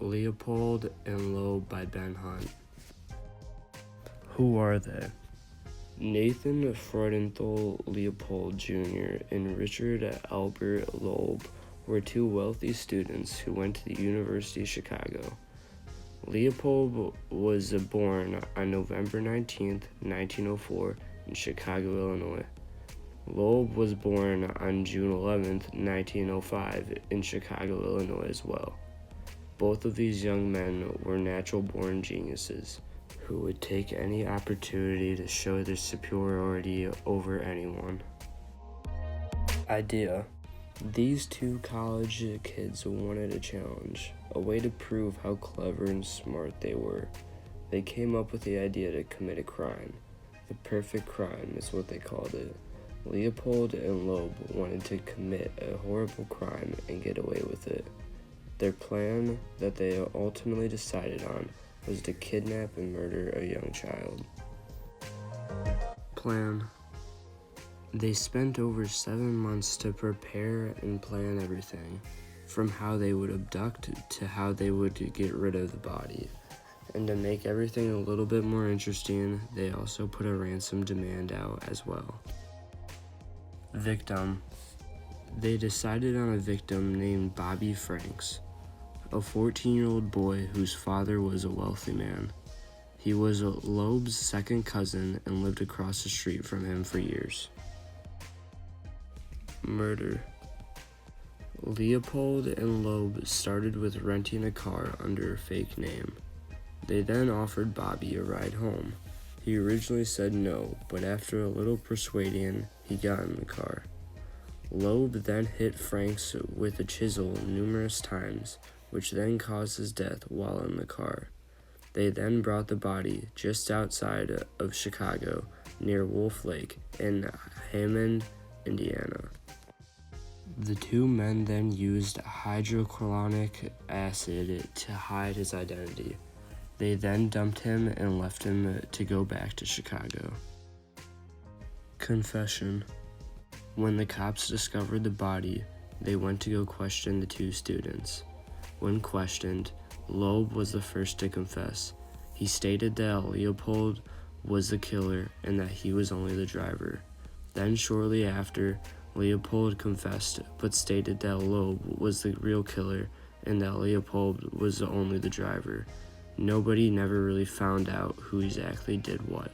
Leopold and Loeb by Ben Hunt. Who are they? Nathan Freudenthal Leopold Jr. and Richard Albert Loeb were two wealthy students who went to the University of Chicago. Leopold was born on November 19, 1904, in Chicago, Illinois. Loeb was born on June 11, 1905, in Chicago, Illinois as well. Both of these young men were natural-born geniuses who would take any opportunity to show their superiority over anyone. Idea. These two college kids wanted a challenge, a way to prove how clever and smart they were. They came up with the idea to commit a crime. The perfect crime is what they called it. Leopold and Loeb wanted to commit a horrible crime and get away with it. Their plan that they ultimately decided on was to kidnap and murder a young child. Plan. They spent over 7 months to prepare and plan everything, from how they would abduct to how they would get rid of the body. And to make everything a little bit more interesting, they also put a ransom demand out as well. Victim. They decided on a victim named Bobby Franks, a 14-year-old boy whose father was a wealthy man. He was Loeb's second cousin and lived across the street from him for years. Murder. Leopold and Loeb started with renting a car under a fake name. They then offered Bobby a ride home. He originally said no, but after a little persuading, he got in the car. Loeb then hit Franks with a chisel numerous times, which then caused his death while in the car. They then brought the body just outside of Chicago, near Wolf Lake in Hammond, Indiana. The two men then used hydrochloric acid to hide his identity. They then dumped him and left him to go back to Chicago. Confession. When the cops discovered the body, they went to go question the two students. When questioned, Loeb was the first to confess. He stated that Leopold was the killer and that he was only the driver. Then shortly after, Leopold confessed but stated that Loeb was the real killer and that Leopold was only the driver. Nobody never really found out who exactly did what.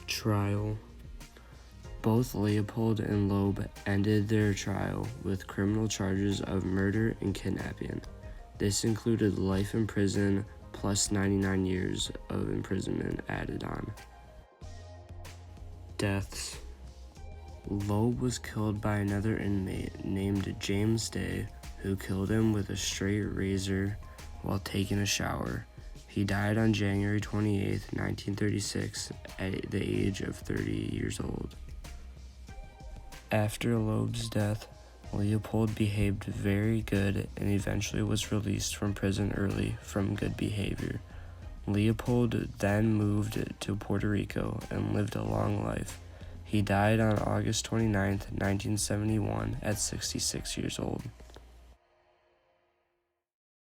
Trial. Both Leopold and Loeb ended their trial with criminal charges of murder and kidnapping. This included life in prison plus 99 years of imprisonment added on. Deaths. Loeb was killed by another inmate named James Day, who killed him with a straight razor while taking a shower. He died on January 28, 1936, at the age of 30 years old. After Loeb's death, Leopold behaved very good and eventually was released from prison early from good behavior. Leopold then moved to Puerto Rico and lived a long life. He died on August 29, 1971, at 66 years old.